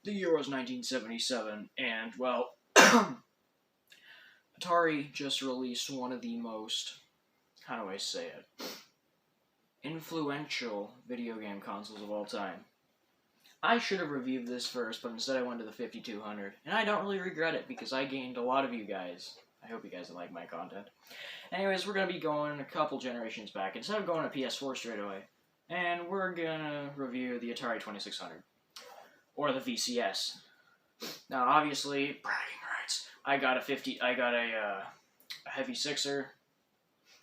The year was 1977, and, well, Atari just released one of the most, how do I say it, influential video game consoles of all time. I should have reviewed this first, but instead I went to the 5200, and I don't really regret it because I gained a lot of you guys. I hope you guys like my content. Anyways, we're going to be going a couple generations back instead of going to PS4 straight away, and we're going to review the Atari 2600, or the VCS. Now, obviously, bragging rights. I got a heavy sixer,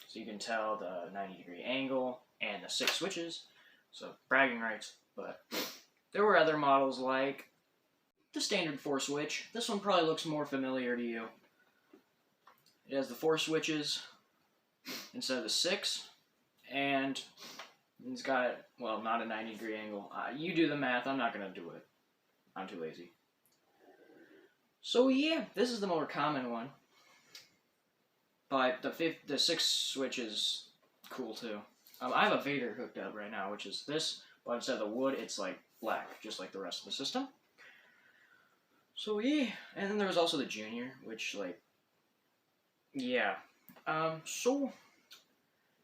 so you can tell the 90-degree angle and the 6 switches, so bragging rights, but there were other models like the standard 4 switch. This one probably looks more familiar to you. It has the 4 switches instead of the 6, and it's got, well, not a 90-degree angle. You do the math, I'm not going to do it. I'm too lazy. So yeah, this is the more common one. But the 6 switch is cool too. I have a Vader hooked up right now, which is this, but instead of the wood, it's like black, just like the rest of the system. So yeah, and then there was also the Junior, which like, yeah. So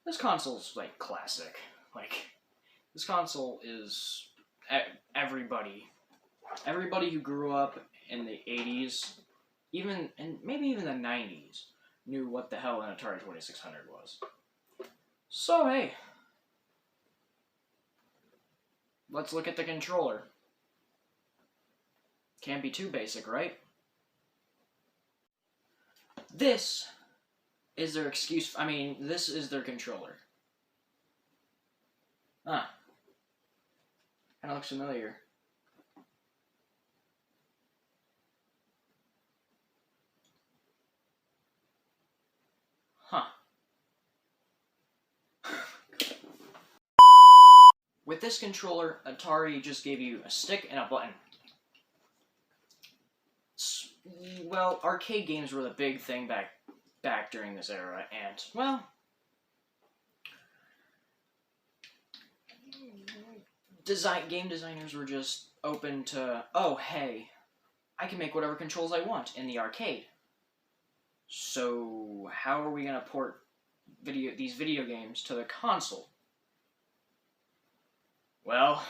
this console's like classic. Like, this console is everybody who grew up in the 80s, and maybe even the 90s, knew what the hell an Atari 2600 was. So hey, let's look at the controller. Can't be too basic, right? This is their excuse. I mean, this is their controller. Kind of looks familiar. Huh. With this controller, Atari just gave you a stick and a button. Well, arcade games were the big thing back during this era, and, well, game designers were just open to, oh, hey, I can make whatever controls I want in the arcade. So how are we going to port these video games to the console? Well,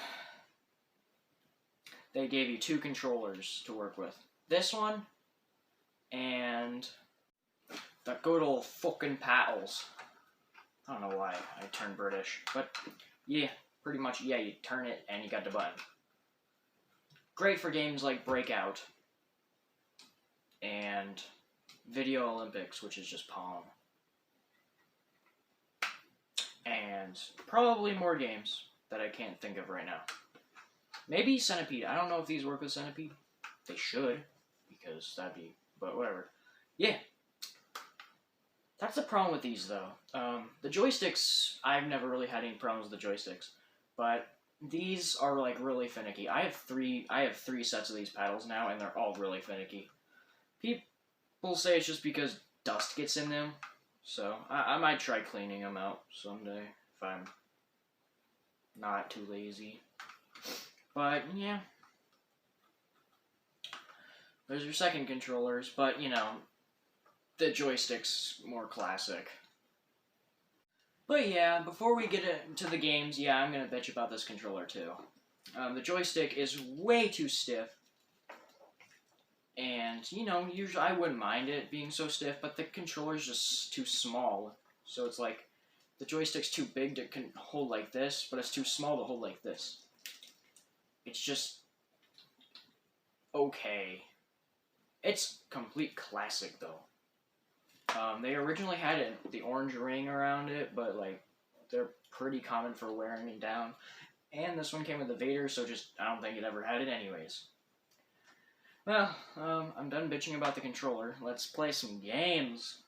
they gave you 2 controllers to work with. This one, and the good old fucking paddles. I don't know why I turned British, but yeah, pretty much, yeah, you turn it and you got the button. Great for games like Breakout and Video Olympics, which is just Pong. And probably more games that I can't think of right now. Maybe Centipede. I don't know if these work with Centipede. They should, because that'd be, but whatever. Yeah. That's the problem with these, though. The joysticks, I've never really had any problems with the joysticks, but these are, like, really finicky. I have three sets of these paddles now, and they're all really finicky. People say it's just because dust gets in them, so I might try cleaning them out someday if I'm not too lazy. But, yeah. There's your second controllers, but, you know, the joystick's more classic. But yeah, before we get into the games, yeah, I'm gonna bitch about this controller too. The joystick is way too stiff. And, you know, usually I wouldn't mind it being so stiff, but the controller's just too small. So it's like, the joystick's too big to hold like this, but it's too small to hold like this. It's just okay. It's complete classic, though. They originally had the orange ring around it, but, like, they're pretty common for wearing it down. And this one came with the Vader, so I don't think it ever had it anyways. Well, I'm done bitching about the controller. Let's play some games.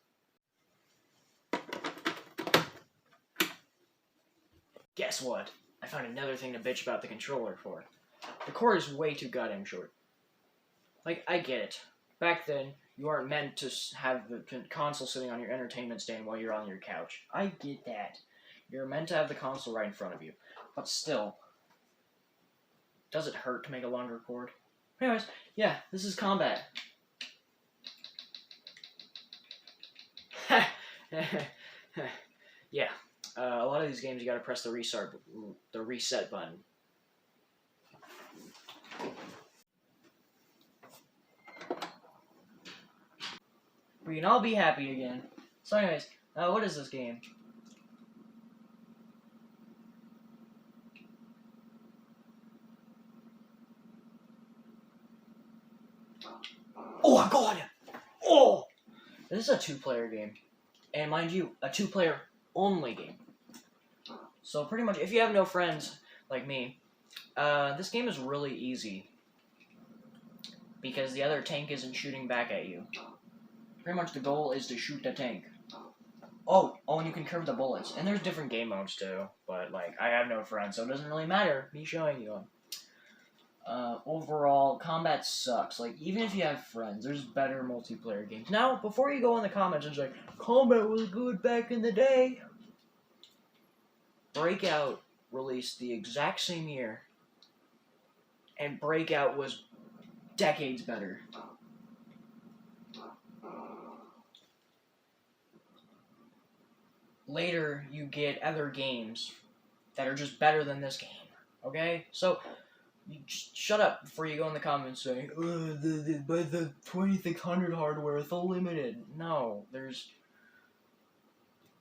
Guess what? I found another thing to bitch about the controller for. The cord is way too goddamn short. Like, I get it. Back then, you aren't meant to have the console sitting on your entertainment stand while you're on your couch. I get that. You're meant to have the console right in front of you. But still, does it hurt to make a longer cord? Anyways, yeah, this is combat. Yeah, a lot of these games you gotta press the reset button. We can all be happy again. So anyways, what is this game? Oh, I got it! Oh! This is a 2-player game. And mind you, a 2-player only game. So pretty much, if you have no friends like me, this game is really easy. Because the other tank isn't shooting back at you. Pretty much the goal is to shoot the tank. Oh, and you can curve the bullets. And there's different game modes too. But, like, I have no friends, so it doesn't really matter me showing you them. Overall, combat sucks. Like, even if you have friends, there's better multiplayer games. Now, before you go in the comments and say, combat was good back in the day. Breakout released the exact same year. And Breakout was decades better. Later, you get other games that are just better than this game. Okay? So, you just shut up before you go in the comments saying, the 2600 hardware is so limited. No, there's...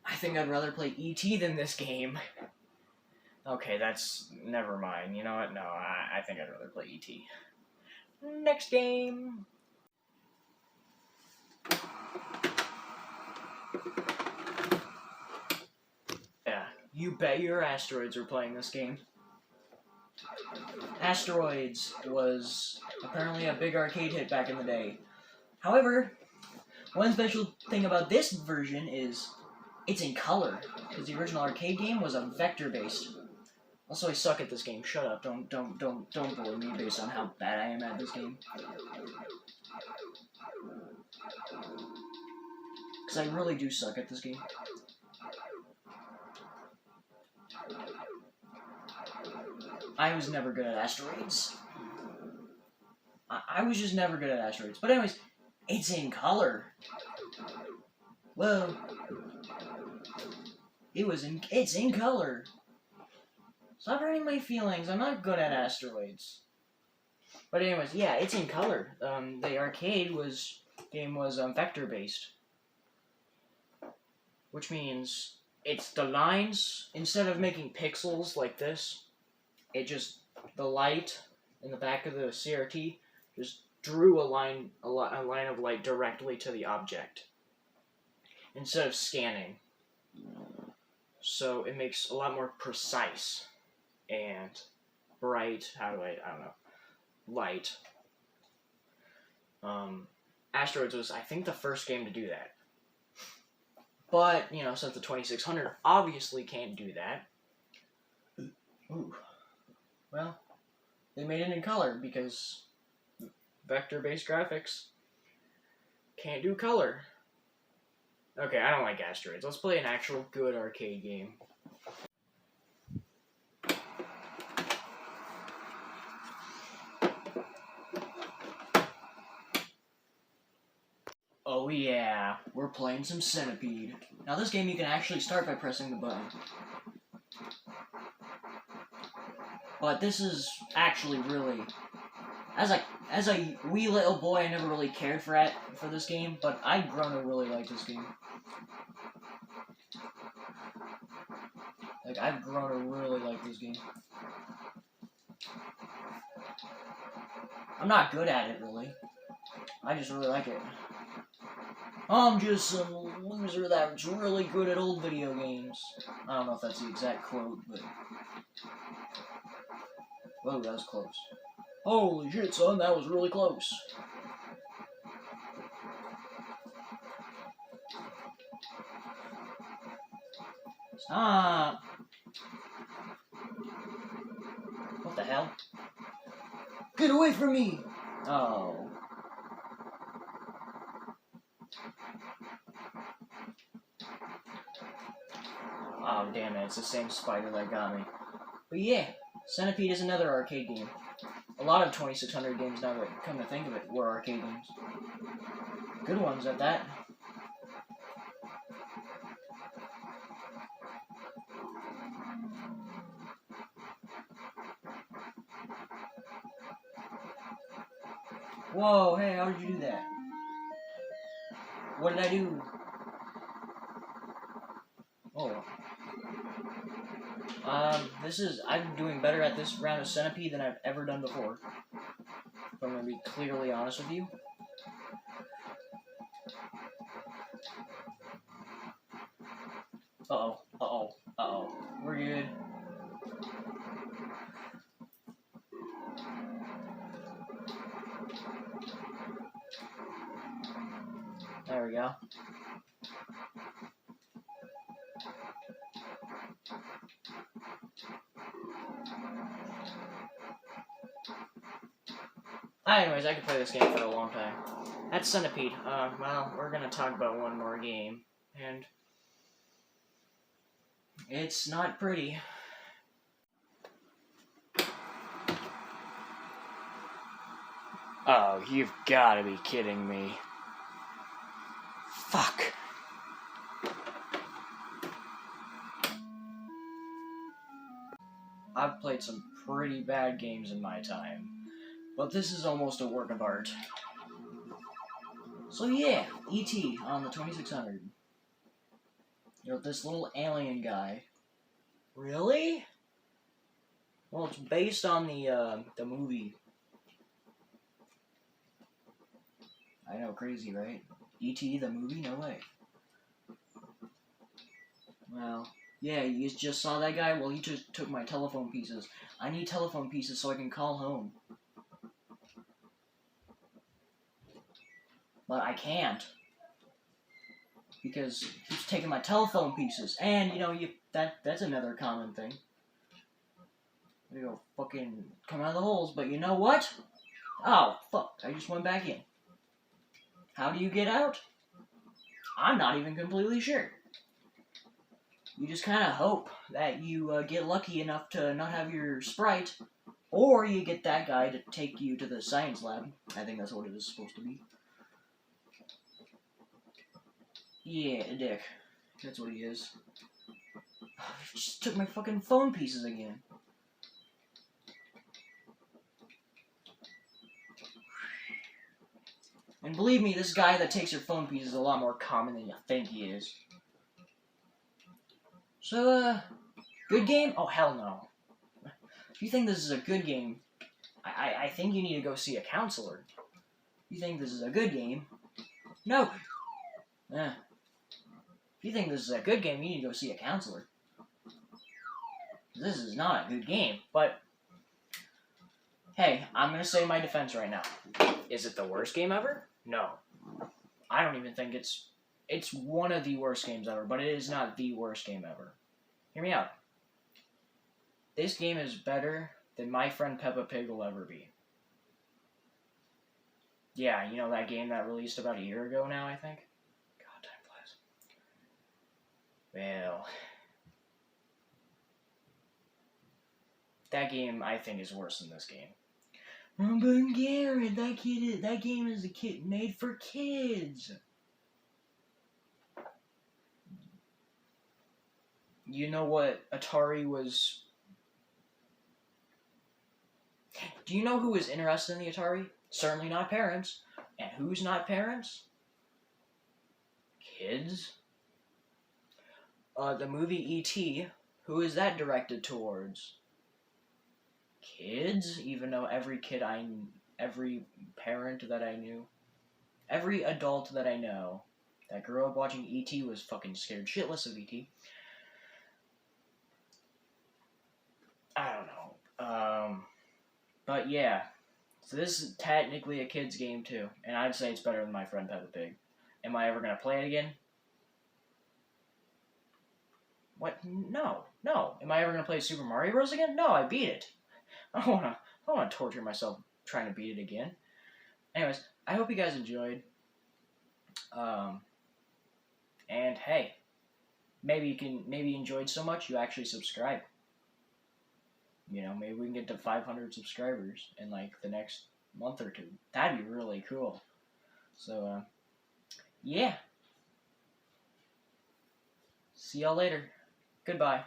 I think I'd rather play E.T. than this game. Okay, that's... never mind. You know what? No, I think I'd rather play E.T. Next game! Yeah, you bet your asteroids are playing this game. Asteroids was apparently a big arcade hit back in the day. However, one special thing about this version is it's in color, because the original arcade game was a vector-based. Also, I suck at this game. Shut up. Don't bully me based on how bad I am at this game. Because I really do suck at this game. I was never good at asteroids. I was just never good at asteroids. But anyways, it's in color. Well, it's in color. Stop hurting my feelings. I'm not good at asteroids. But anyways, yeah, it's in color. The arcade game was vector based, which means it's the lines, instead of making pixels like this, it just, the light in the back of the CRT just drew a line of light directly to the object instead of scanning. So it makes a lot more precise and bright, I don't know, light. Asteroids was, I think, the first game to do that. But, you know, since the 2600 obviously can't do that, ooh, well, they made it in color because vector-based graphics can't do color. Okay, I don't like asteroids. Let's play an actual good arcade game. Oh yeah, we're playing some Centipede. Now this game you can actually start by pressing the button. But this is actually really... As a wee little boy, I never really cared for this game, but I've grown to really like this game. Like, I've grown to really like this game. I'm not good at it, really. I just really like it. I'm just some loser that's really good at old video games. I don't know if that's the exact quote, but... Whoa, that was close. Holy shit, son, that was really close. Stop! What the hell? Get away from me! Oh. Oh, damn it, it's the same spider that got me. But yeah, Centipede is another arcade game. A lot of 2600 games, now that come to think of it, were arcade games. Good ones at that. Whoa, hey, how did you do that? What did I do? Oh. I'm doing better at this round of Centipede than I've ever done before. If I'm gonna be clearly honest with you. Uh-oh, uh-oh, uh-oh. We're good. There we go. Anyways, I could play this game for a long time. That's Centipede. Well, we're gonna talk about one more game. And it's not pretty. Oh, you've gotta be kidding me. Fuck. I've played some pretty bad games in my time, but this is almost a work of art. So yeah, E.T. on the 2600. You know, this little alien guy. Really? Well, it's based on the movie. I know, crazy, right? E.T. the movie? No way. Well, yeah, you just saw that guy? Well, he just took my telephone pieces. I need telephone pieces so I can call home. But I can't. Because he's taking my telephone pieces. And, you know, that's another common thing. You know, fucking come out of the holes, but you know what? Oh, fuck, I just went back in. How do you get out? I'm not even completely sure. You just kind of hope that you get lucky enough to not have your sprite, or you get that guy to take you to the science lab. I think that's what it is supposed to be. Yeah, a dick. That's what he is. He just took my fucking phone pieces again. And believe me, this guy that takes your phone pieces is a lot more common than you think he is. So, good game? Oh, hell no. If you think this is a good game, I think you need to go see a counselor. If you think this is a good game, no. If you think this is a good game, you need to go see a counselor. This is not a good game, but hey, I'm gonna say my defense right now. Is it the worst game ever? No. I don't even think it's one of the worst games ever, but it is not the worst game ever. Hear me out. This game is better than My Friend Peppa Pig will ever be. Yeah, you know that game that released about a year ago now, I think? God, time flies. Well, that game, I think, is worse than this game. Oh, but Garrett, that game is made for kids. You know what Atari was... Do you know who was interested in the Atari? Certainly not parents. And who's not parents? Kids. The movie E.T., who is that directed towards? Kids? Even though every parent that I knew, every adult that I know that grew up watching E.T. was fucking scared shitless of E.T. I don't know. But yeah. So this is technically a kid's game too, and I'd say it's better than My Friend Peppa Pig. Am I ever gonna play it again? What? No. Am I ever gonna play Super Mario Bros. Again? No, I beat it. I don't wanna torture myself trying to beat it again. Anyways, I hope you guys enjoyed. And hey, maybe you enjoyed so much you actually subscribe. You know, maybe we can get to 500 subscribers in like the next month or two. That'd be really cool. So, yeah. See y'all later. Goodbye.